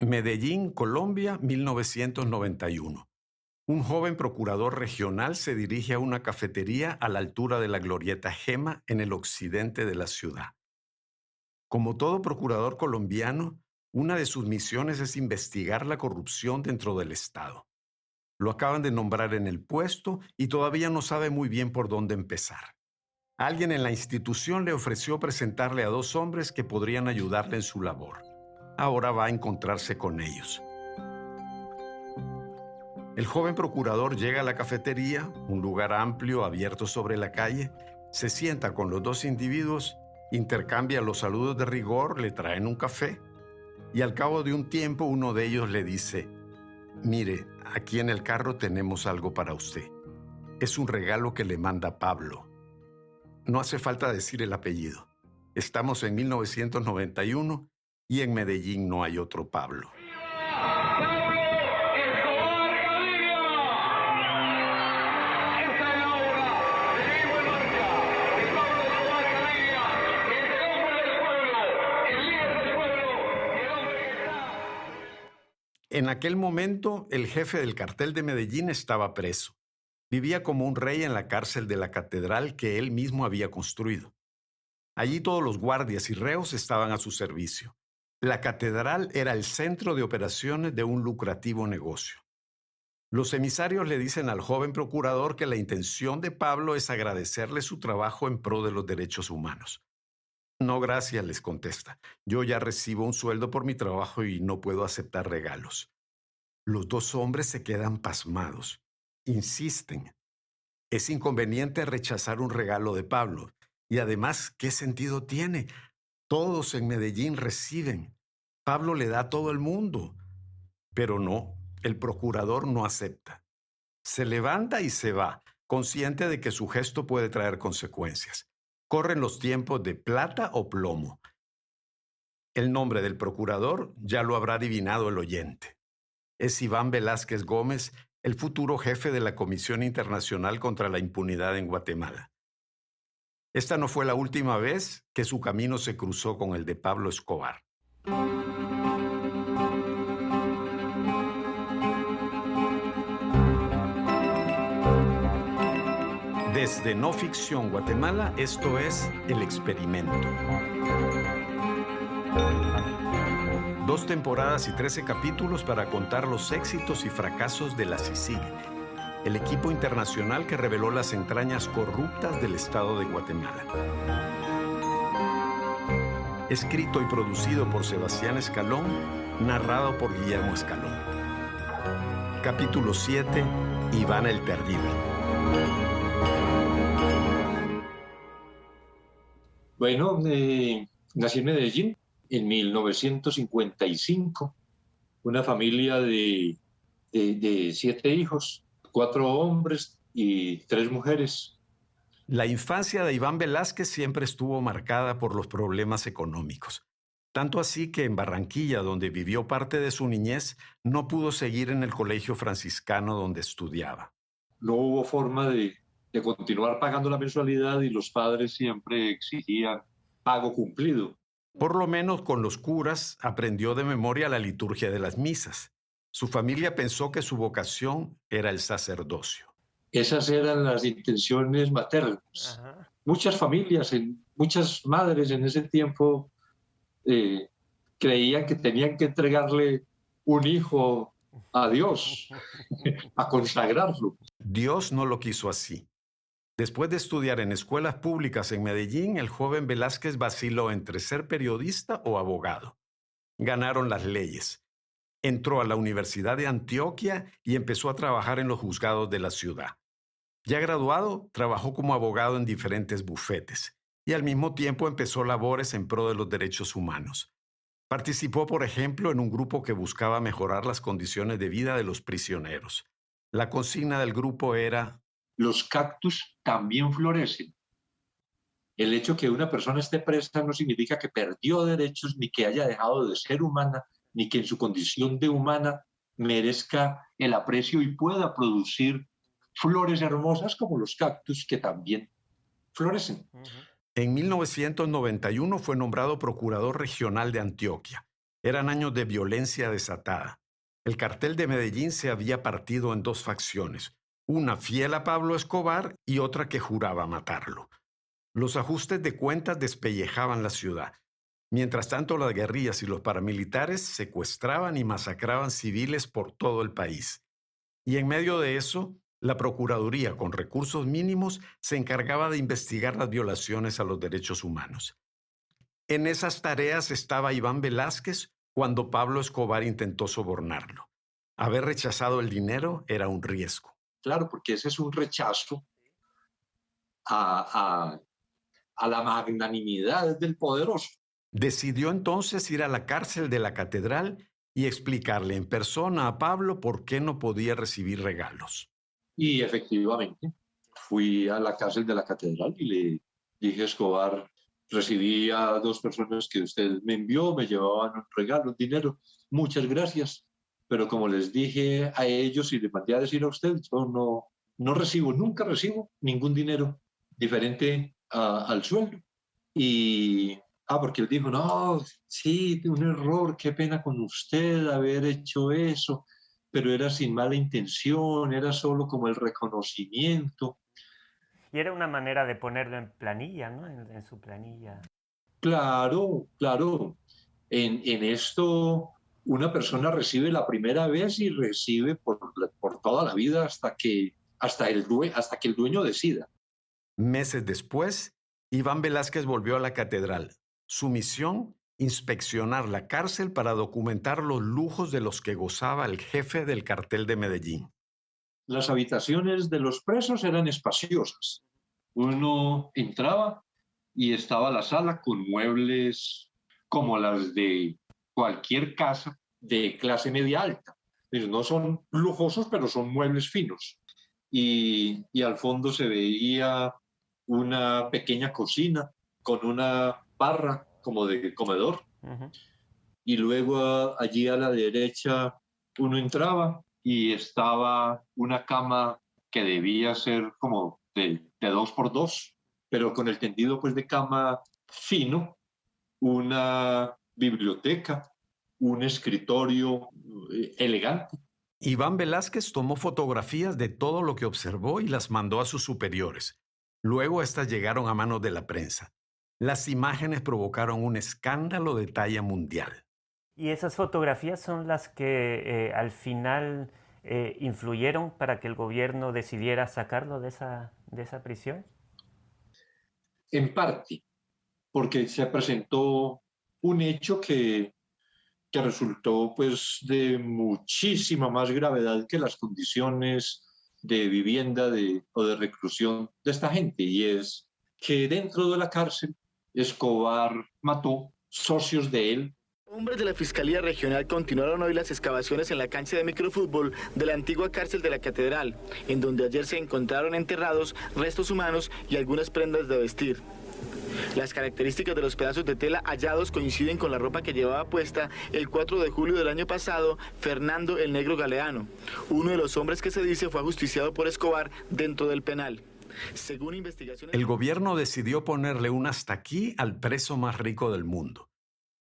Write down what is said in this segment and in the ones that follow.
Medellín, Colombia, 1991. Un joven procurador regional se dirige a una cafetería a la altura de la Glorieta Gema en el occidente de la ciudad. Como todo procurador colombiano, una de sus misiones es investigar la corrupción dentro del Estado. Lo acaban de nombrar en el puesto y todavía no sabe muy bien por dónde empezar. Alguien en la institución le ofreció presentarle a dos hombres que podrían ayudarle en su labor. Ahora va a encontrarse con ellos. El joven procurador llega a la cafetería, un lugar amplio abierto sobre la calle, se sienta con los dos individuos, intercambia los saludos de rigor, le traen un café y al cabo de un tiempo uno de ellos le dice: «Mire, aquí en el carro tenemos algo para usted. Es un regalo que le manda Pablo». No hace falta decir el apellido. Estamos en 1991 y en Medellín no hay otro Pablo. En aquel momento, el jefe del cartel de Medellín estaba preso. Vivía como un rey en la cárcel de la catedral que él mismo había construido. Allí todos los guardias y reos estaban a su servicio. La catedral era el centro de operaciones de un lucrativo negocio. Los emisarios le dicen al joven procurador que la intención de Pablo es agradecerle su trabajo en pro de los derechos humanos. «No, gracias», les contesta. «Yo ya recibo un sueldo por mi trabajo y no puedo aceptar regalos». Los dos hombres se quedan pasmados. Insisten. Es inconveniente rechazar un regalo de Pablo. Y además, ¿qué sentido tiene? Todos en Medellín reciben. Pablo le da a todo el mundo. Pero no, el procurador no acepta. Se levanta y se va, consciente de que su gesto puede traer consecuencias. Corren los tiempos de plata o plomo. El nombre del procurador ya lo habrá adivinado el oyente. Es Iván Velásquez Gómez, el futuro jefe de la Comisión Internacional contra la Impunidad en Guatemala. Esta no fue la última vez que su camino se cruzó con el de Pablo Escobar. Desde No Ficción Guatemala, esto es El Experimento. 2 temporadas y 13 capítulos para contar los éxitos y fracasos de la CICIG, el equipo internacional que reveló las entrañas corruptas del Estado de Guatemala. Escrito y producido por Sebastián Escalón, narrado por Guillermo Escalón. Capítulo 7, Iván el Terrible. Bueno, nací en Medellín en 1955, una familia de 7 hijos, 4 hombres y 3 mujeres. La infancia de Iván Velásquez siempre estuvo marcada por los problemas económicos. Tanto así que en Barranquilla, donde vivió parte de su niñez, no pudo seguir en el colegio franciscano donde estudiaba. No hubo forma de continuar pagando la mensualidad y los padres siempre exigían pago cumplido. Por lo menos con los curas aprendió de memoria la liturgia de las misas. Su familia pensó que su vocación era el sacerdocio. Esas eran las intenciones maternas. Ajá. Muchas familias, muchas madres en ese tiempo creían que tenían que entregarle un hijo a Dios, a consagrarlo. Dios no lo quiso así. Después de estudiar en escuelas públicas en Medellín, el joven Velásquez vaciló entre ser periodista o abogado. Ganaron las leyes. Entró a la Universidad de Antioquia y empezó a trabajar en los juzgados de la ciudad. Ya graduado, trabajó como abogado en diferentes bufetes y al mismo tiempo empezó labores en pro de los derechos humanos. Participó, por ejemplo, en un grupo que buscaba mejorar las condiciones de vida de los prisioneros. La consigna del grupo era: los cactus también florecen. El hecho que una persona esté presa no significa que perdió derechos, ni que haya dejado de ser humana, ni que en su condición de humana merezca el aprecio y pueda producir flores hermosas como los cactus que también florecen. En 1991 fue nombrado procurador regional de Antioquia. Eran años de violencia desatada. El cartel de Medellín se había partido en dos facciones, una fiel a Pablo Escobar y otra que juraba matarlo. Los ajustes de cuentas despellejaban la ciudad. Mientras tanto, las guerrillas y los paramilitares secuestraban y masacraban civiles por todo el país. Y en medio de eso, la Procuraduría, con recursos mínimos, se encargaba de investigar las violaciones a los derechos humanos. En esas tareas estaba Iván Velázquez cuando Pablo Escobar intentó sobornarlo. Haber rechazado el dinero era un riesgo. Claro, porque ese es un rechazo a, a, a la magnanimidad del poderoso. Decidió entonces ir a la cárcel de la catedral y explicarle en persona a Pablo por qué no podía recibir regalos. Y efectivamente, fui a la cárcel de la catedral y le dije a Escobar, recibí a dos personas que usted me envió, me llevaban un regalo, un dinero, muchas gracias, pero como les dije a ellos y les mandé a decir a usted, yo no recibo, nunca recibo ningún dinero diferente al sueldo. Y, porque él dijo, no, sí, un error, qué pena con usted haber hecho eso, pero era sin mala intención, era solo como el reconocimiento. Y era una manera de ponerlo en planilla, ¿no? En su planilla. Claro, claro. En esto una persona recibe la primera vez y recibe por toda la vida hasta que el dueño decida. Meses después, Iván Velázquez volvió a la catedral. Su misión, inspeccionar la cárcel para documentar los lujos de los que gozaba el jefe del cartel de Medellín. Las habitaciones de los presos eran espaciosas. Uno entraba y estaba la sala con muebles como las de cualquier casa de clase media alta. No son lujosos, pero son muebles finos. Y al fondo se veía una pequeña cocina con una barra como de comedor. Uh-huh. Y luego allí a la derecha uno entraba y estaba una cama que debía ser como de 2 por 2, pero con el tendido pues de cama fino, una biblioteca, un escritorio elegante. Iván Velázquez tomó fotografías de todo lo que observó y las mandó a sus superiores. Luego estas llegaron a manos de la prensa. Las imágenes provocaron un escándalo de talla mundial. ¿Y esas fotografías son las que al final influyeron para que el gobierno decidiera sacarlo de esa prisión? En parte, porque se presentó un hecho que resultó pues de muchísima más gravedad que las condiciones de vivienda o de reclusión de esta gente, y es que dentro de la cárcel Escobar mató socios de él. Hombres de la Fiscalía Regional continuaron hoy las excavaciones en la cancha de microfútbol de la antigua cárcel de la Catedral, en donde ayer se encontraron enterrados restos humanos y algunas prendas de vestir. Las características de los pedazos de tela hallados coinciden con la ropa que llevaba puesta el 4 de julio del año pasado Fernando el Negro Galeano, uno de los hombres que se dice fue ajusticiado por Escobar dentro del penal. Según investigaciones... El gobierno decidió ponerle un hasta aquí al preso más rico del mundo.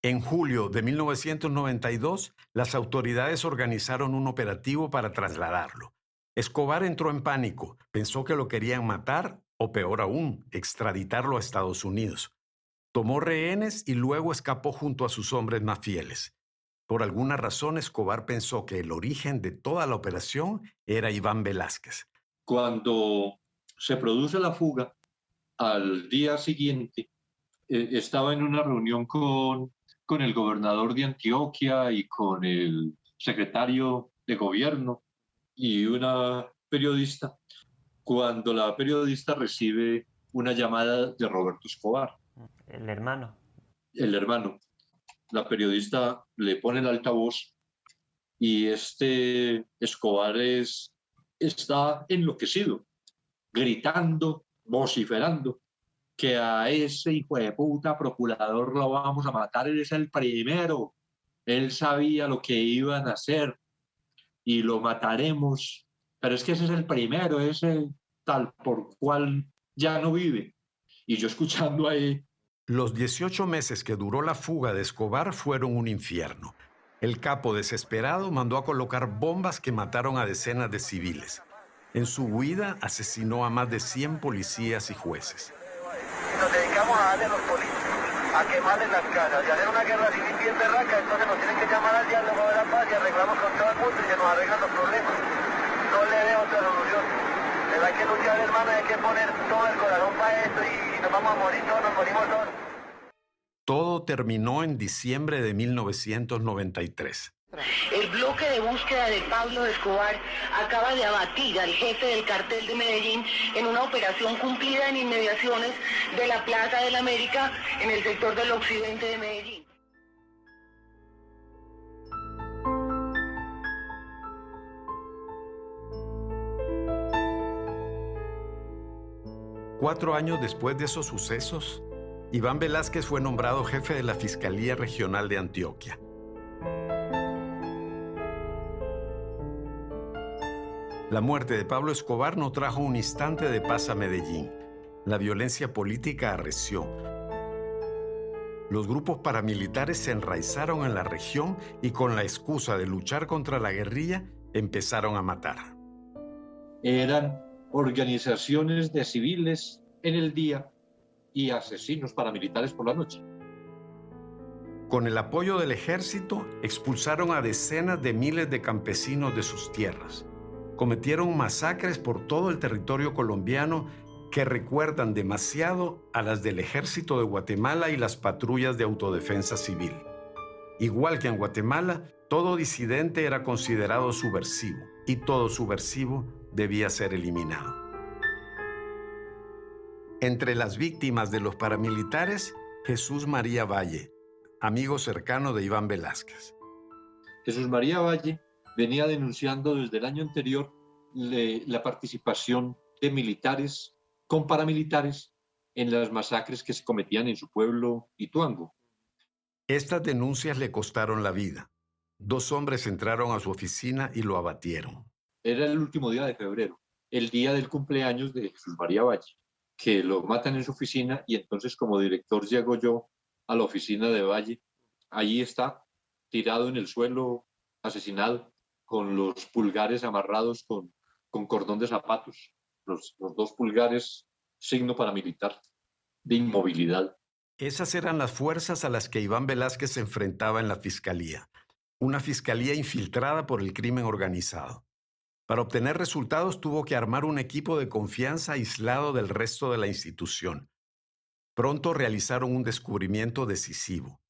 En julio de 1992, las autoridades organizaron un operativo para trasladarlo. Escobar entró en pánico, pensó que lo querían matar o peor aún, extraditarlo a Estados Unidos. Tomó rehenes y luego escapó junto a sus hombres más fieles. Por alguna razón, Escobar pensó que el origen de toda la operación era Iván Velázquez. Cuando se produce la fuga, al día siguiente, estaba en una reunión con el gobernador de Antioquia y con el secretario de gobierno y una periodista, cuando la periodista recibe una llamada de Roberto Escobar. El hermano. El hermano. La periodista le pone el altavoz y Escobar está enloquecido, gritando, vociferando, que a ese hijo de puta procurador lo vamos a matar, él es el primero, él sabía lo que iban a hacer y lo mataremos, pero es que ese es el primero, ese tal por cual ya no vive. Y yo escuchando ahí Los 18 meses que duró la fuga de Escobar fueron un infierno. El capo, desesperado, mandó a colocar bombas que mataron a decenas de civiles. En su huida, asesinó a más de 100 policías y jueces. Y nos dedicamos a darle a los políticos, a quemarles las casas y hacer una guerra civil bien berraca. Entonces nos tienen que llamar al diálogo de la paz y arreglamos con todo el mundo y se nos arreglan los problemas. No le veo otra solución. Pero hay que luchar, hermano, y hay que poner todo el corazón para esto y nos vamos a morir todos, nos morimos todos. Todo terminó en diciembre de 1993. El bloque de búsqueda de Pablo Escobar acaba de abatir al jefe del cartel de Medellín en una operación cumplida en inmediaciones de la Plaza de la América en el sector del occidente de Medellín. Cuatro años después de esos sucesos, Iván Velásquez fue nombrado jefe de la Fiscalía Regional de Antioquia. La muerte de Pablo Escobar no trajo un instante de paz a Medellín. La violencia política arreció. Los grupos paramilitares se enraizaron en la región y con la excusa de luchar contra la guerrilla, empezaron a matar. Eran organizaciones de civiles en el día y asesinos paramilitares por la noche. Con el apoyo del ejército, expulsaron a decenas de miles de campesinos de sus tierras. Cometieron masacres por todo el territorio colombiano que recuerdan demasiado a las del ejército de Guatemala y las patrullas de autodefensa civil. Igual que en Guatemala, todo disidente era considerado subversivo y todo subversivo debía ser eliminado. Entre las víctimas de los paramilitares, Jesús María Valle, amigo cercano de Iván Velásquez. Jesús María Valle venía denunciando desde el año anterior la participación de militares con paramilitares en las masacres que se cometían en su pueblo Ituango. Estas denuncias le costaron la vida. 2 hombres entraron a su oficina y lo abatieron. Era el último día de febrero, el día del cumpleaños de Jesús María Valle, que lo matan en su oficina y entonces como director llego yo a la oficina de Valle. Allí está, tirado en el suelo, asesinado, con los pulgares amarrados con cordón de zapatos, los 2 pulgares, signo paramilitar de inmovilidad. Esas eran las fuerzas a las que Iván Velásquez se enfrentaba en la fiscalía, una fiscalía infiltrada por el crimen organizado. Para obtener resultados tuvo que armar un equipo de confianza aislado del resto de la institución. Pronto realizaron un descubrimiento decisivo.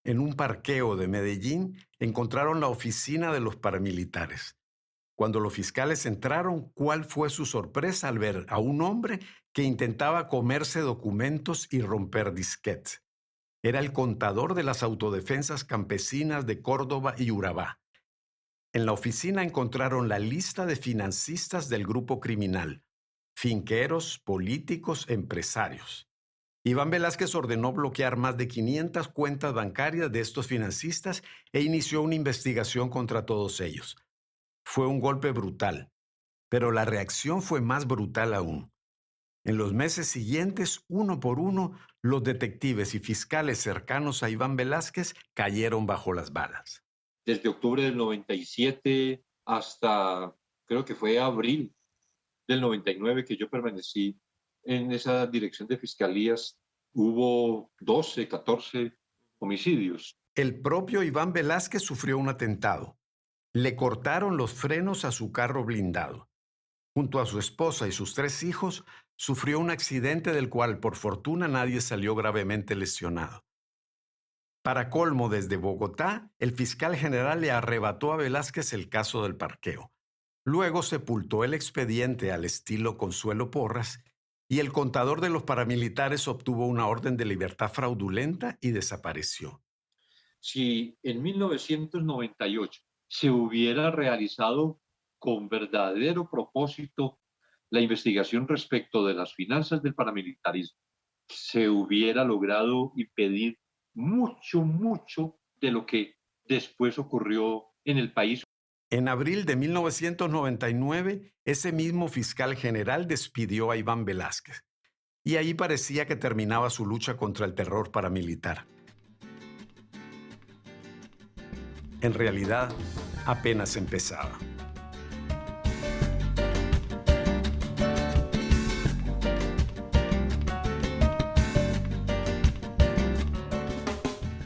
En un parqueo de Medellín encontraron la oficina de los paramilitares. Cuando los fiscales entraron, ¿cuál fue su sorpresa al ver a un hombre que intentaba comerse documentos y romper disquetes? Era el contador de las autodefensas campesinas de Córdoba y Urabá. En la oficina encontraron la lista de financistas del grupo criminal, finqueros, políticos, empresarios. Iván Velásquez ordenó bloquear más de 500 cuentas bancarias de estos financistas e inició una investigación contra todos ellos. Fue un golpe brutal, pero la reacción fue más brutal aún. En los meses siguientes, uno por uno, los detectives y fiscales cercanos a Iván Velásquez cayeron bajo las balas. Desde octubre del 97 hasta, creo que fue abril del 99 que yo permanecí en esa dirección de fiscalías, hubo 12, 14 homicidios. El propio Iván Velásquez sufrió un atentado. Le cortaron los frenos a su carro blindado. Junto a su esposa y sus 3 hijos, sufrió un accidente del cual, por fortuna, nadie salió gravemente lesionado. Para colmo, desde Bogotá, el fiscal general le arrebató a Velásquez el caso del parqueo. Luego sepultó el expediente al estilo Consuelo Porras y el contador de los paramilitares obtuvo una orden de libertad fraudulenta y desapareció. Si en 1998 se hubiera realizado con verdadero propósito la investigación respecto de las finanzas del paramilitarismo, se hubiera logrado impedir mucho de lo que después ocurrió en el país. En abril de 1999, ese mismo fiscal general despidió a Iván Velásquez. y ahí parecía que terminaba su lucha contra el terror paramilitar. En realidad, apenas empezaba.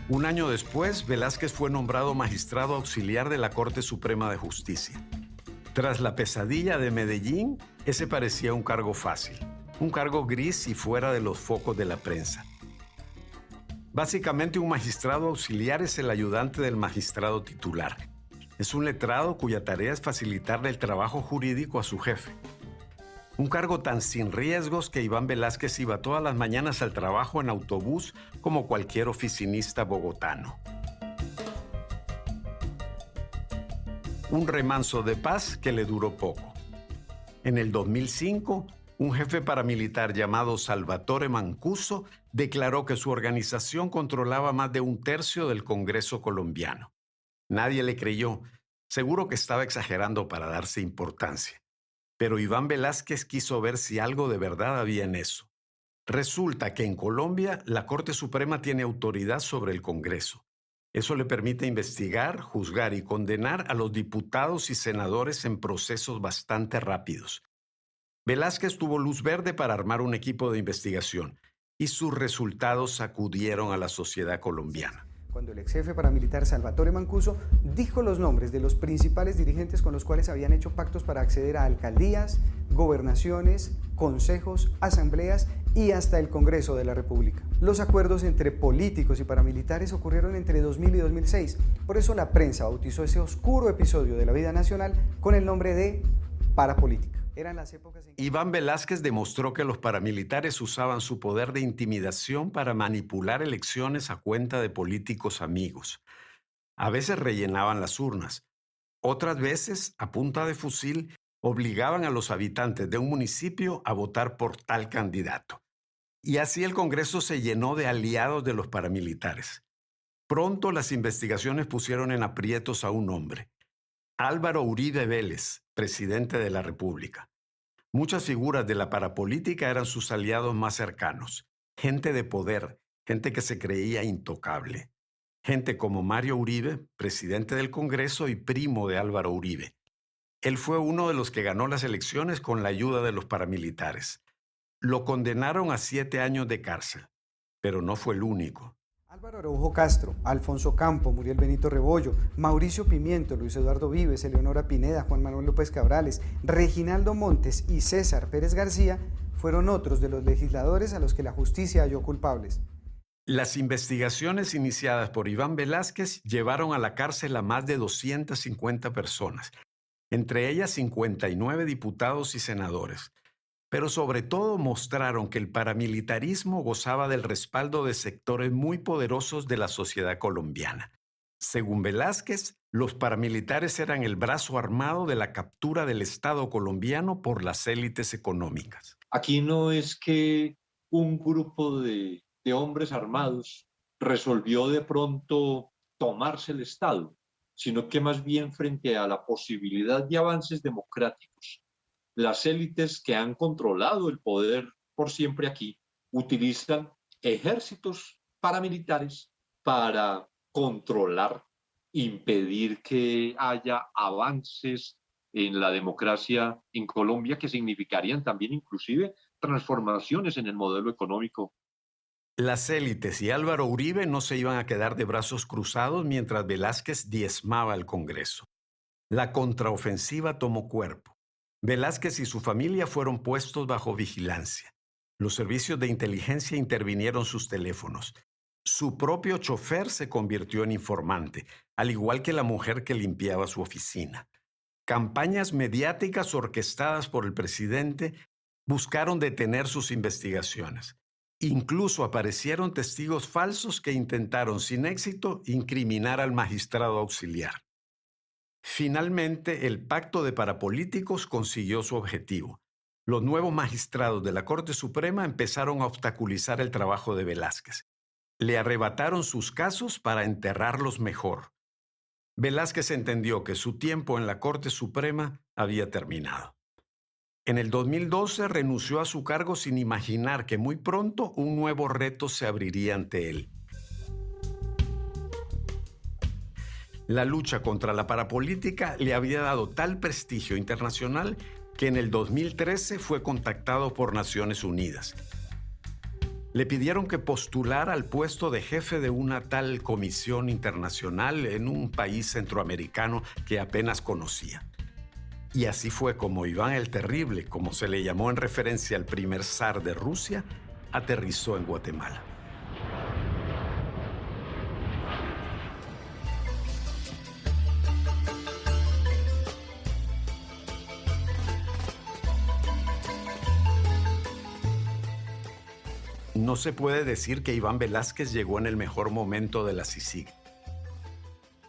Un año después, Velázquez fue nombrado magistrado auxiliar de la Corte Suprema de Justicia. Tras la pesadilla de Medellín, ese parecía un cargo fácil, un cargo gris y fuera de los focos de la prensa. Básicamente, un magistrado auxiliar es el ayudante del magistrado titular. Es un letrado cuya tarea es facilitarle el trabajo jurídico a su jefe. Un cargo tan sin riesgos que Iván Velázquez iba todas las mañanas al trabajo en autobús como cualquier oficinista bogotano. Un remanso de paz que le duró poco. En el 2005, un jefe paramilitar llamado Salvatore Mancuso declaró que su organización controlaba más de un tercio del Congreso colombiano. Nadie le creyó. Seguro que estaba exagerando para darse importancia. Pero Iván Velázquez quiso ver si algo de verdad había en eso. Resulta que en Colombia la Corte Suprema tiene autoridad sobre el Congreso. Eso le permite investigar, juzgar y condenar a los diputados y senadores en procesos bastante rápidos. Velázquez tuvo luz verde para armar un equipo de investigación y sus resultados sacudieron a la sociedad colombiana. Cuando el ex jefe paramilitar Salvatore Mancuso dijo los nombres de los principales dirigentes con los cuales habían hecho pactos para acceder a alcaldías, gobernaciones, consejos, asambleas y hasta el Congreso de la República. Los acuerdos entre políticos y paramilitares ocurrieron entre 2000 y 2006. Por eso la prensa bautizó ese oscuro episodio de la vida nacional con el nombre de parapolítica. Eran las épocas en que Iván Velázquez demostró que los paramilitares usaban su poder de intimidación para manipular elecciones a cuenta de políticos amigos. A veces rellenaban las urnas. Otras veces, a punta de fusil, obligaban a los habitantes de un municipio a votar por tal candidato. Y así el Congreso se llenó de aliados de los paramilitares. Pronto las investigaciones pusieron en aprietos a un hombre, Álvaro Uribe Vélez, presidente de la República. Muchas figuras de la parapolítica eran sus aliados más cercanos, gente de poder, gente que se creía intocable. Gente como Mario Uribe, presidente del Congreso y primo de Álvaro Uribe. Él fue uno de los que ganó las elecciones con la ayuda de los paramilitares. Lo condenaron a 7 años de cárcel, pero no fue el único. Álvaro Araújo Castro, Alfonso Campo, Muriel Benito Rebollo, Mauricio Pimiento, Luis Eduardo Vives, Eleonora Pineda, Juan Manuel López Cabrales, Reginaldo Montes y César Pérez García fueron otros de los legisladores a los que la justicia halló culpables. Las investigaciones iniciadas por Iván Velázquez llevaron a la cárcel a más de 250 personas, entre ellas 59 diputados y senadores. Pero sobre todo mostraron que el paramilitarismo gozaba del respaldo de sectores muy poderosos de la sociedad colombiana. Según Velázquez, los paramilitares eran el brazo armado de la captura del Estado colombiano por las élites económicas. Aquí no es que un grupo de hombres armados resolvió de pronto tomarse el Estado, sino que más bien frente a la posibilidad de avances democráticos, las élites que han controlado el poder por siempre aquí utilizan ejércitos paramilitares para controlar, impedir que haya avances en la democracia en Colombia que significarían también inclusive transformaciones en el modelo económico. Las élites y Álvaro Uribe no se iban a quedar de brazos cruzados mientras Velázquez diezmaba al Congreso. La contraofensiva tomó cuerpo. Velázquez y su familia fueron puestos bajo vigilancia. Los servicios de inteligencia intervinieron sus teléfonos. Su propio chofer se convirtió en informante, al igual que la mujer que limpiaba su oficina. Campañas mediáticas orquestadas por el presidente buscaron detener sus investigaciones. Incluso aparecieron testigos falsos que intentaron sin éxito incriminar al magistrado auxiliar. Finalmente, el pacto de parapolíticos consiguió su objetivo. Los nuevos magistrados de la Corte Suprema empezaron a obstaculizar el trabajo de Velázquez. Le arrebataron sus casos para enterrarlos mejor. Velázquez entendió que su tiempo en la Corte Suprema había terminado. En el 2012 renunció a su cargo sin imaginar que muy pronto un nuevo reto se abriría ante él. La lucha contra la parapolítica le había dado tal prestigio internacional que en el 2013 fue contactado por Naciones Unidas. Le pidieron que postulara al puesto de jefe de una tal comisión internacional en un país centroamericano que apenas conocía. Y así fue como Iván el Terrible, como se le llamó en referencia al primer zar de Rusia, aterrizó en Guatemala. No se puede decir que Iván Velázquez llegó en el mejor momento de la CICIG.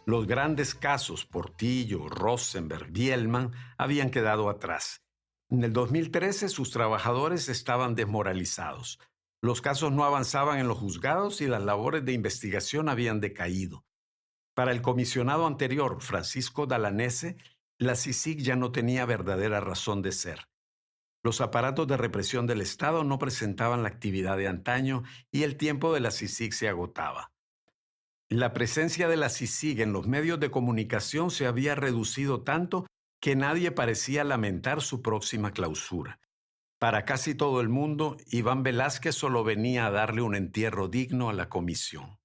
Los grandes casos, Portillo, Rosenberg, Bielman, habían quedado atrás. En el 2013 sus trabajadores estaban desmoralizados. Los casos no avanzaban en los juzgados y las labores de investigación habían decaído. Para el comisionado anterior, Francisco Dalanese, la CICIG ya no tenía verdadera razón de ser. Los aparatos de represión del Estado no presentaban la actividad de antaño y el tiempo de la CICIG se agotaba. La presencia de la CICIG en los medios de comunicación se había reducido tanto que nadie parecía lamentar su próxima clausura. Para casi todo el mundo, Iván Velázquez solo venía a darle un entierro digno a la comisión.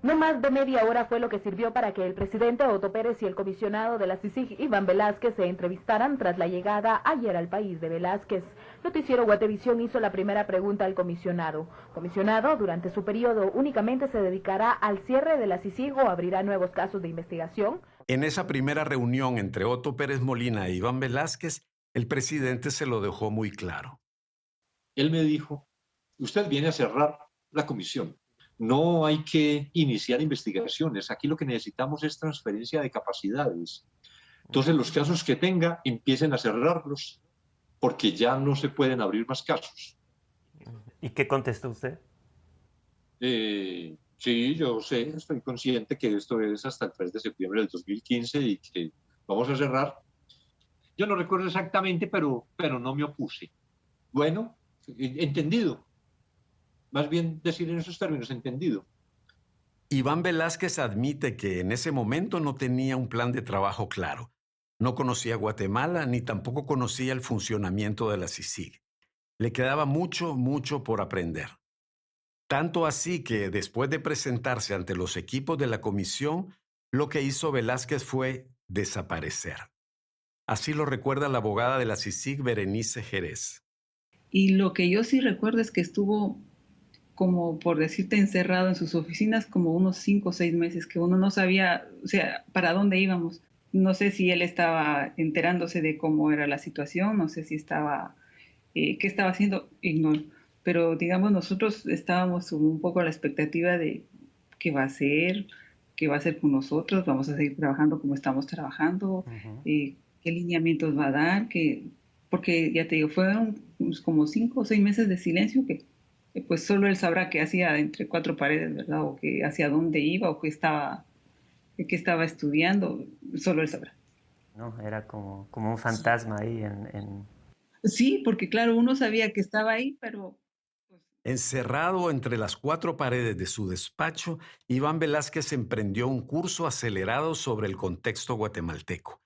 No más de media hora fue lo que sirvió para que el presidente Otto Pérez y el comisionado de la CICIG, Iván Velázquez, se entrevistaran tras la llegada ayer al país de Velázquez. Noticiero Guatevisión hizo la primera pregunta al comisionado. Comisionado, durante su periodo, ¿únicamente se dedicará al cierre de la CICIG o abrirá nuevos casos de investigación? En esa primera reunión entre Otto Pérez Molina e Iván Velázquez, el presidente se lo dejó muy claro. Él me dijo, usted viene a cerrar la comisión. No hay que iniciar investigaciones. Aquí lo que necesitamos es transferencia de capacidades. Entonces, los casos que tenga, empiecen a cerrarlos, porque ya no se pueden abrir más casos. ¿Y qué contestó usted? Sí, yo sé, estoy consciente que esto es hasta el 3 de septiembre del 2015 y que vamos a cerrar. Yo no recuerdo exactamente, pero no me opuse. Bueno, entendido. Más bien decir en esos términos, entendido. Iván Velázquez admite que en ese momento no tenía un plan de trabajo claro. No conocía Guatemala ni tampoco conocía el funcionamiento de la CICIG. Le quedaba mucho por aprender. Tanto así que después de presentarse ante los equipos de la comisión, lo que hizo Velázquez fue desaparecer. Así lo recuerda la abogada de la CICIG, Berenice Jerez. Y lo que yo sí recuerdo es que estuvo, como por decirte, encerrado en sus oficinas como unos 5 o 6 meses, que uno no sabía, o sea, para dónde íbamos. No sé si él estaba enterándose de cómo era la situación, no sé si estaba, qué estaba haciendo, ignoro. Pero digamos, nosotros estábamos un poco a la expectativa de qué va a hacer con nosotros, vamos a seguir trabajando como estamos trabajando, qué lineamientos va a dar, porque ya te digo, fueron como 5 o 6 meses de silencio que pues solo él sabrá qué hacía entre 4 paredes, ¿verdad? O que hacia dónde iba o qué estaba estudiando, solo él sabrá. No, era como un fantasma ahí Sí, porque claro, uno sabía que estaba ahí, pero... Encerrado entre las 4 paredes de su despacho, Iván Velázquez emprendió un curso acelerado sobre el contexto guatemalteco.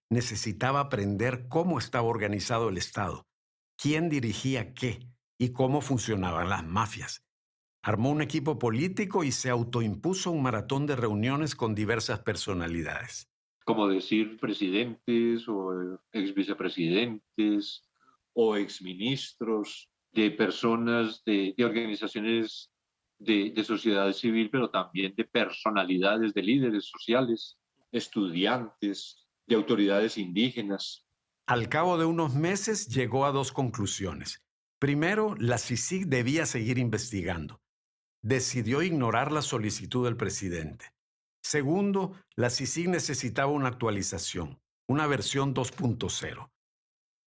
Necesitaba aprender cómo estaba organizado el Estado, quién dirigía qué y cómo funcionaban las mafias. Armó un equipo político y se autoimpuso un maratón de reuniones con diversas personalidades. Como decir presidentes o exvicepresidentes o exministros, de personas, de organizaciones de sociedad civil, pero también de personalidades, de líderes sociales, estudiantes, de autoridades indígenas. Al cabo de unos meses llegó a 2 conclusiones. Primero, la CICIG debía seguir investigando. Decidió ignorar la solicitud del presidente. Segundo, la CICIG necesitaba una actualización, una versión 2.0.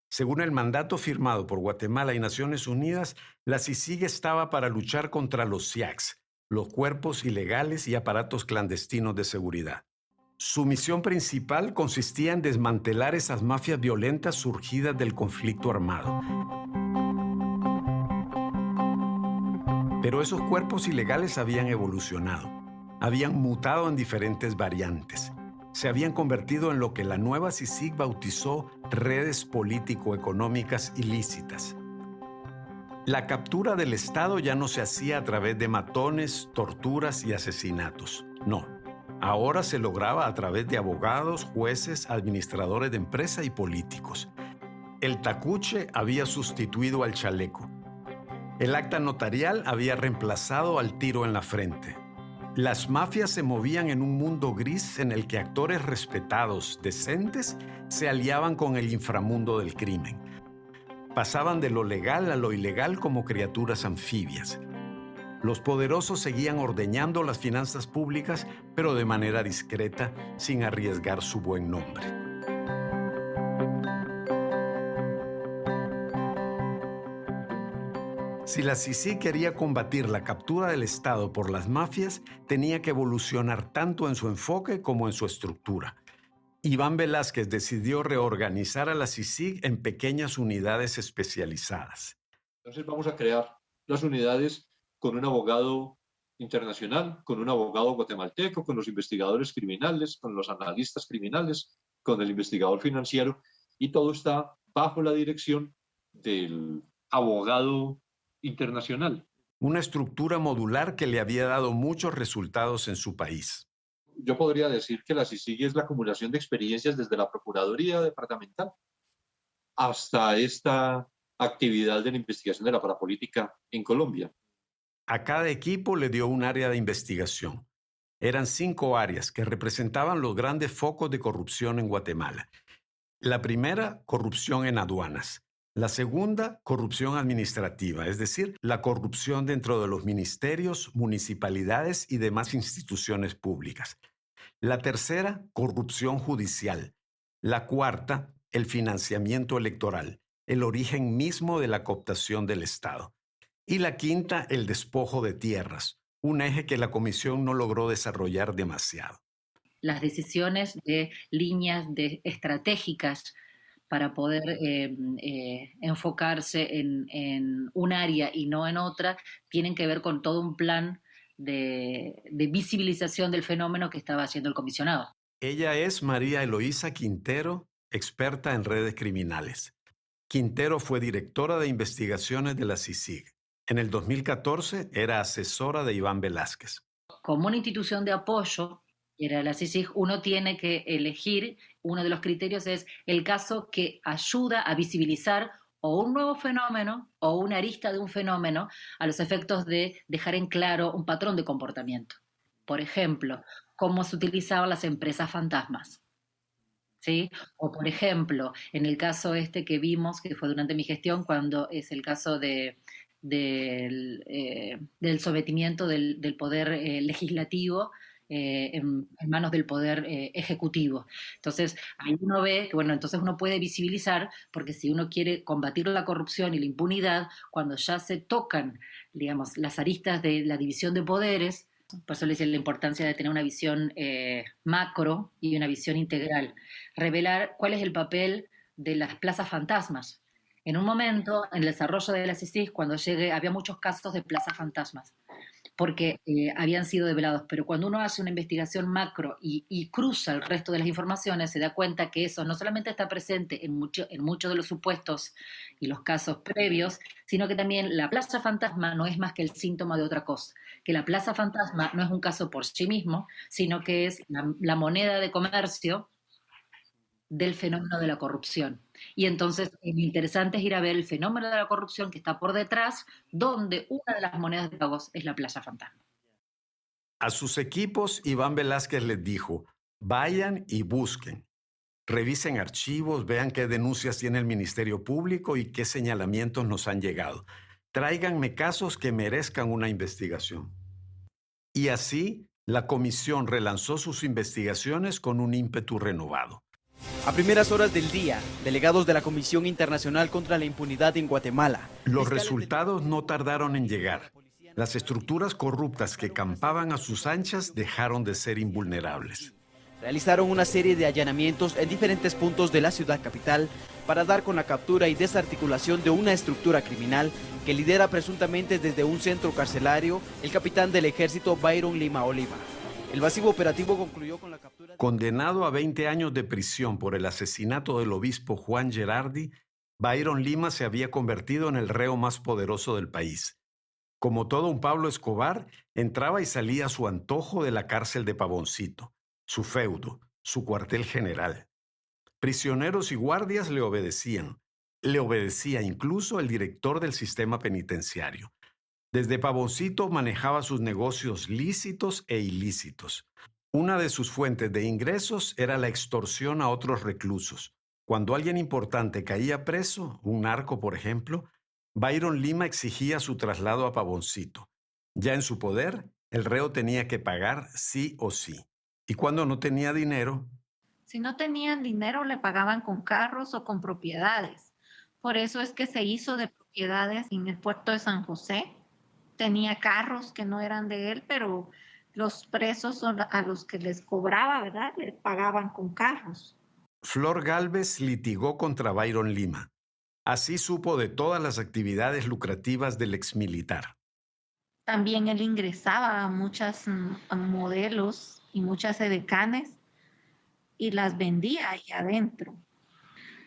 Según el mandato firmado por Guatemala y Naciones Unidas, la CICIG estaba para luchar contra los SIACs, los cuerpos ilegales y aparatos clandestinos de seguridad. Su misión principal consistía en desmantelar esas mafias violentas surgidas del conflicto armado. Pero esos cuerpos ilegales habían evolucionado, habían mutado en diferentes variantes. Se habían convertido en lo que la nueva CICIG bautizó redes político-económicas ilícitas. La captura del Estado ya no se hacía a través de matones, torturas y asesinatos. No, ahora se lograba a través de abogados, jueces, administradores de empresa y políticos. El tacuche había sustituido al chaleco. El acta notarial había reemplazado al tiro en la frente. Las mafias se movían en un mundo gris en el que actores respetados, decentes, se aliaban con el inframundo del crimen. Pasaban de lo legal a lo ilegal como criaturas anfibias. Los poderosos seguían ordeñando las finanzas públicas, pero de manera discreta, sin arriesgar su buen nombre. Si la CICIG quería combatir la captura del Estado por las mafias, tenía que evolucionar tanto en su enfoque como en su estructura. Iván Velásquez decidió reorganizar a la CICIG en pequeñas unidades especializadas. Entonces vamos a crear las unidades con un abogado internacional, con un abogado guatemalteco, con los investigadores criminales, con los analistas criminales, con el investigador financiero, y todo está bajo la dirección del abogado internacional. Una estructura modular que le había dado muchos resultados en su país. Yo podría decir que la CICIG es la acumulación de experiencias desde la Procuraduría Departamental hasta esta actividad de la investigación de la parapolítica en Colombia. A cada equipo le dio un área de investigación. Eran 5 áreas que representaban los grandes focos de corrupción en Guatemala. La primera, corrupción en aduanas. La segunda, corrupción administrativa, es decir, la corrupción dentro de los ministerios, municipalidades y demás instituciones públicas. La tercera, corrupción judicial. La cuarta, el financiamiento electoral, el origen mismo de la cooptación del Estado. Y la quinta, el despojo de tierras, un eje que la Comisión no logró desarrollar demasiado. Las decisiones de líneas estratégicas para poder enfocarse en un área y no en otra, tienen que ver con todo un plan de visibilización del fenómeno que estaba haciendo el comisionado. Ella es María Eloísa Quintero, experta en redes criminales. Quintero fue directora de investigaciones de la CICIG. En el 2014 era asesora de Iván Velásquez. Como una institución de apoyo, era la CICIG, uno tiene que elegir, uno de los criterios es el caso que ayuda a visibilizar o un nuevo fenómeno o una arista de un fenómeno a los efectos de dejar en claro un patrón de comportamiento. Por ejemplo, cómo se utilizaban las empresas fantasmas. ¿Sí? O por ejemplo, en el caso este que vimos, que fue durante mi gestión, cuando es el caso del sometimiento del poder legislativo en manos del poder ejecutivo. Entonces, ahí uno ve que, bueno, entonces uno puede visibilizar, porque si uno quiere combatir la corrupción y la impunidad, cuando ya se tocan, digamos, las aristas de la división de poderes, por eso les decía la importancia de tener una visión macro y una visión integral. Revelar cuál es el papel de las plazas fantasmas. En un momento, en el desarrollo de la CICIG, cuando llegué, había muchos casos de plazas fantasmas, porque habían sido develados, pero cuando uno hace una investigación macro y cruza el resto de las informaciones, se da cuenta que eso no solamente está presente en muchos de los supuestos y los casos previos, sino que también la plaza fantasma no es más que el síntoma de otra cosa, que la plaza fantasma no es un caso por sí mismo, sino que es la moneda de comercio del fenómeno de la corrupción. Y entonces lo interesante es ir a ver el fenómeno de la corrupción que está por detrás, donde una de las monedas de pagos es la plaza fantasma. A sus equipos, Iván Velásquez les dijo, vayan y busquen. Revisen archivos, vean qué denuncias tiene el Ministerio Público y qué señalamientos nos han llegado. Tráiganme casos que merezcan una investigación. Y así, la comisión relanzó sus investigaciones con un ímpetu renovado. A primeras horas del día, delegados de la Comisión Internacional contra la Impunidad en Guatemala. Los resultados no tardaron en llegar. Las estructuras corruptas que campaban a sus anchas dejaron de ser invulnerables. realizaron una serie de allanamientos en diferentes puntos de la ciudad capital para dar con la captura y desarticulación de una estructura criminal que lidera presuntamente desde un centro carcelario el capitán del ejército Byron Lima Oliva. El masivo operativo concluyó con la captura... Condenado a 20 años de prisión por el asesinato del obispo Juan Gerardi, Byron Lima se había convertido en el reo más poderoso del país. Como todo un Pablo Escobar, entraba y salía a su antojo de la cárcel de Pavoncito, su feudo, su cuartel general. Prisioneros y guardias le obedecían. Le obedecía incluso el director del sistema penitenciario. Desde Pavoncito manejaba sus negocios lícitos e ilícitos. Una de sus fuentes de ingresos era la extorsión a otros reclusos. Cuando alguien importante caía preso, un narco por ejemplo, Byron Lima exigía su traslado a Pavoncito. Ya en su poder, el reo tenía que pagar sí o sí. Y cuando no tenía dinero... Si no tenían dinero, le pagaban con carros o con propiedades. Por eso es que se hizo de propiedades en el puerto de San José. Tenía carros que no eran de él, pero los presos a los que les cobraba, ¿verdad?, le pagaban con carros. Flor Gálvez litigó contra Byron Lima. Así supo de todas las actividades lucrativas del exmilitar. También él ingresaba a muchas modelos y muchas edecanes y las vendía ahí adentro.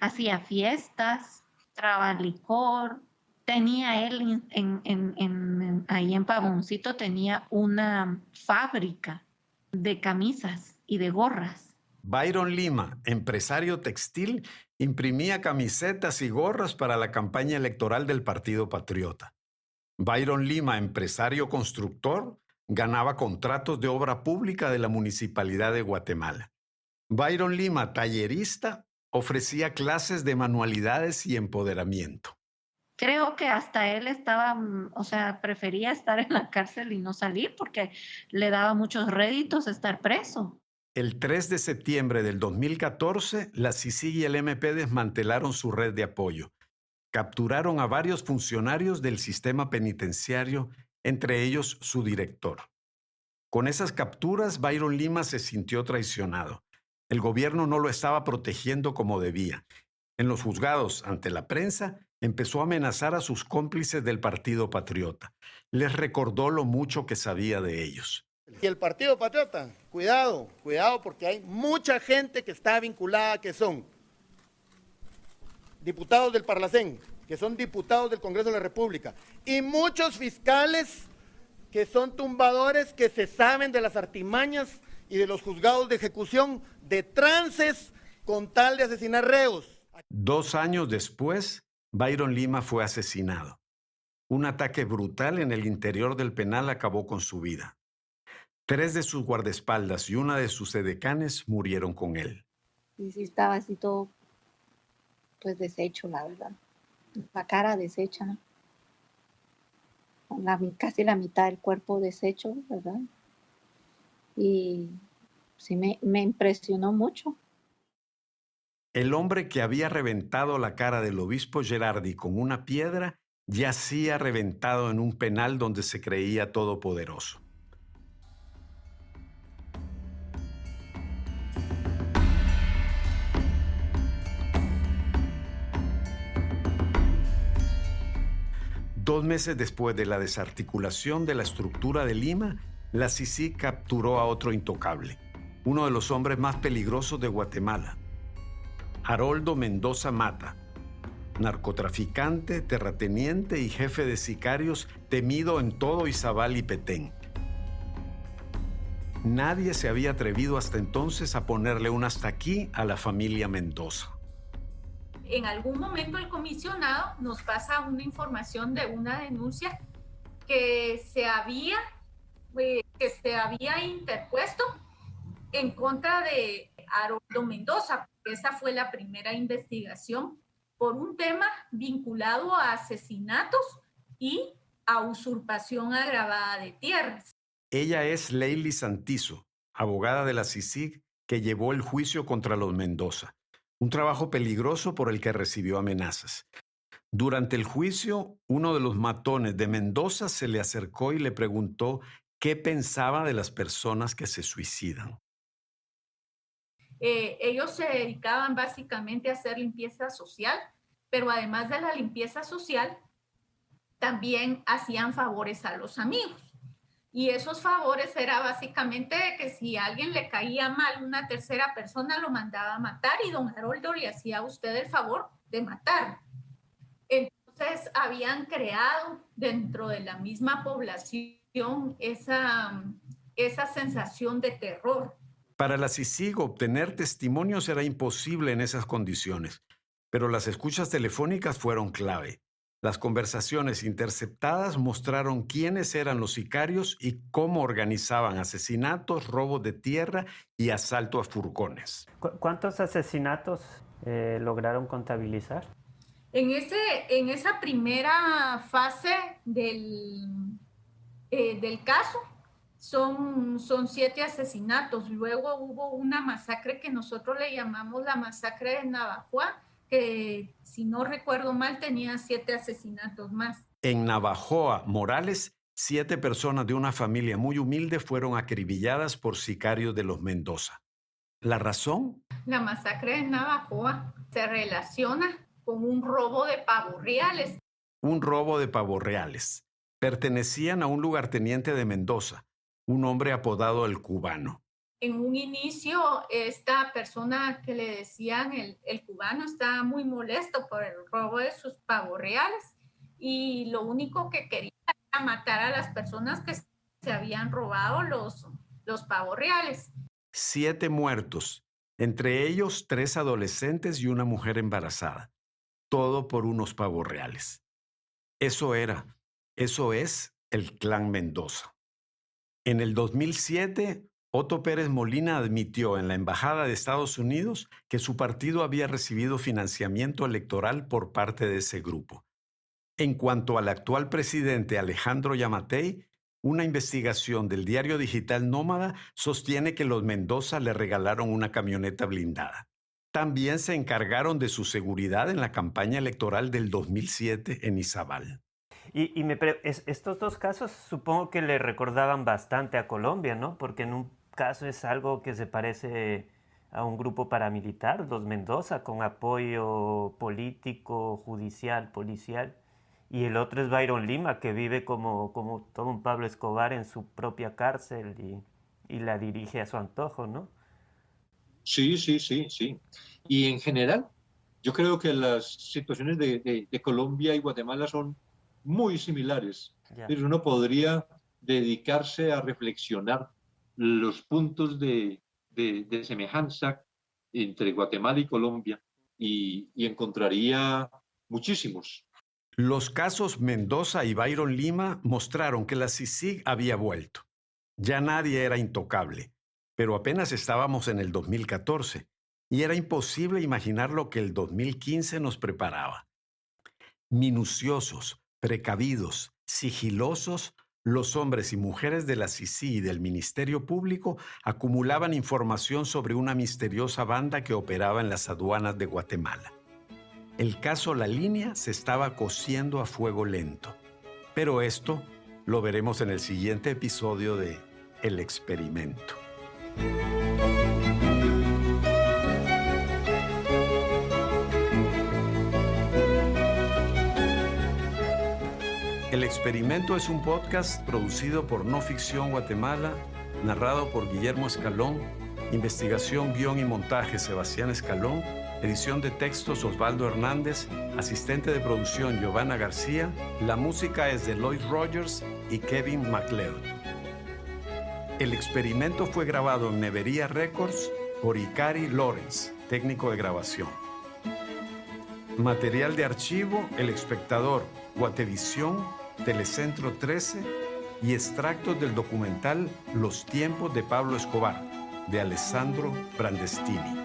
Hacía fiestas, traba licor. Tenía él ahí en Pavoncito tenía una fábrica de camisas y de gorras. Byron Lima, empresario textil, imprimía camisetas y gorras para la campaña electoral del Partido Patriota. Byron Lima, empresario constructor, ganaba contratos de obra pública de la Municipalidad de Guatemala. Byron Lima, tallerista, ofrecía clases de manualidades y empoderamiento. Creo que hasta él estaba, prefería estar en la cárcel y no salir porque le daba muchos réditos estar preso. El 3 de septiembre del 2014, la CICIG y el MP desmantelaron su red de apoyo. Capturaron a varios funcionarios del sistema penitenciario, entre ellos su director. Con esas capturas, Byron Lima se sintió traicionado. El gobierno no lo estaba protegiendo como debía. En los juzgados, ante la prensa, empezó a amenazar a sus cómplices del Partido Patriota. Les recordó lo mucho que sabía de ellos. Y el Partido Patriota, cuidado porque hay mucha gente que está vinculada, que son diputados del Parlacén, que son diputados del Congreso de la República, y muchos fiscales que son tumbadores, que se saben de las artimañas y de los juzgados de ejecución de trances con tal de asesinar reos. 2 años después, Byron Lima fue asesinado. Un ataque brutal en el interior del penal acabó con su vida. 3 de sus guardaespaldas y una de sus edecanes murieron con él. Y sí estaba así todo, pues deshecho, la verdad. La cara deshecha, ¿no? Casi la mitad del cuerpo deshecho, ¿verdad? Y sí me impresionó mucho. El hombre que había reventado la cara del obispo Gerardi con una piedra yacía reventado en un penal donde se creía todopoderoso. Dos meses después de la desarticulación de la estructura de Lima, la CICIG capturó a otro intocable, uno de los hombres más peligrosos de Guatemala, Haroldo Mendoza Mata, narcotraficante, terrateniente y jefe de sicarios temido en todo Izabal y Petén. Nadie se había atrevido hasta entonces a ponerle un hasta aquí a la familia Mendoza. En algún momento el comisionado nos pasa una información de una denuncia que se había interpuesto en contra de Haroldo Mendoza. Esa fue la primera investigación por un tema vinculado a asesinatos y a usurpación agravada de tierras. Ella es Leili Santizo, abogada de la CICIG, que llevó el juicio contra los Mendoza. Un trabajo peligroso por el que recibió amenazas. Durante el juicio, uno de los matones de Mendoza se le acercó y le preguntó qué pensaba de las personas que se suicidan. Ellos se dedicaban básicamente a hacer limpieza social, pero además de la limpieza social, también hacían favores a los amigos. Y esos favores era básicamente que si a alguien le caía mal, una tercera persona lo mandaba a matar y don Haroldo le hacía a usted el favor de matar. Entonces habían creado dentro de la misma población esa sensación de terror. Para la CICIG obtener testimonios era imposible en esas condiciones, pero las escuchas telefónicas fueron clave. Las conversaciones interceptadas mostraron quiénes eran los sicarios y cómo organizaban asesinatos, robos de tierra y asalto a furgones. ¿Cuántos asesinatos lograron contabilizar? En esa primera fase del caso son 7 asesinatos. Luego hubo una masacre que nosotros le llamamos la masacre de Navajoa, que si no recuerdo mal tenía 7 asesinatos más. En Navajoa, Morales, 7 personas de una familia muy humilde fueron acribilladas por sicarios de los Mendoza. ¿La razón? La masacre de Navajoa se relaciona con un robo de pavos reales. Un robo de pavos reales. Pertenecían a un lugarteniente de Mendoza, un hombre apodado el Cubano. En un inicio, esta persona que le decían el cubano estaba muy molesto por el robo de sus pavos reales y lo único que quería era matar a las personas que se habían robado los pavos reales. 7 muertos, entre ellos 3 adolescentes y una mujer embarazada. Todo por unos pavos reales. Eso es el Clan Mendoza. En el 2007, Otto Pérez Molina admitió en la Embajada de Estados Unidos que su partido había recibido financiamiento electoral por parte de ese grupo. En cuanto al actual presidente Alejandro Yamatei, una investigación del diario digital Nómada sostiene que los Mendoza le regalaron una camioneta blindada. También se encargaron de su seguridad en la campaña electoral del 2007 en Izabal. Estos 2 casos supongo que le recordaban bastante a Colombia, ¿no? Porque en un caso es algo que se parece a un grupo paramilitar, los Mendoza, con apoyo político, judicial, policial. Y el otro es Byron Lima, que vive como todo un Pablo Escobar en su propia cárcel y la dirige a su antojo, ¿no? Sí. Y en general, yo creo que las situaciones de Colombia y Guatemala son muy similares. Pero uno podría dedicarse a reflexionar los puntos de semejanza entre Guatemala y Colombia y encontraría muchísimos. Los casos Mendoza y Byron Lima mostraron que la CICIG había vuelto. Ya nadie era intocable, pero apenas estábamos en el 2014 y era imposible imaginar lo que el 2015 nos preparaba. Minuciosos, precavidos, sigilosos, los hombres y mujeres de la CICIG y del Ministerio Público acumulaban información sobre una misteriosa banda que operaba en las aduanas de Guatemala. El caso La Línea se estaba cociendo a fuego lento. Pero esto lo veremos en el siguiente episodio de El Experimento. El Experimento es un podcast producido por No Ficción Guatemala, narrado por Guillermo Escalón, investigación, guión y montaje Sebastián Escalón, edición de textos Osvaldo Hernández, asistente de producción Giovanna García, la música es de Lloyd Rogers y Kevin MacLeod. El Experimento fue grabado en Nevería Records por Ikari Lawrence, técnico de grabación. Material de archivo: El Espectador, Guatevisión, Telecentro 13 y extractos del documental Los tiempos de Pablo Escobar, de Alessandro Brandestini.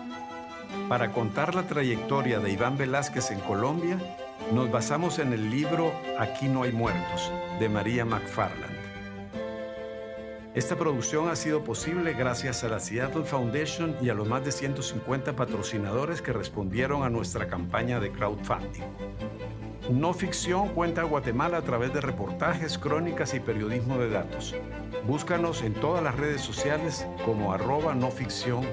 Para contar la trayectoria de Iván Velázquez en Colombia, nos basamos en el libro Aquí no hay muertos, de María McFarland. Esta producción ha sido posible gracias a la Seattle Foundation y a los más de 150 patrocinadores que respondieron a nuestra campaña de crowdfunding. No Ficción cuenta a Guatemala a través de reportajes, crónicas y periodismo de datos. Búscanos en todas las redes sociales como @noficcióngt.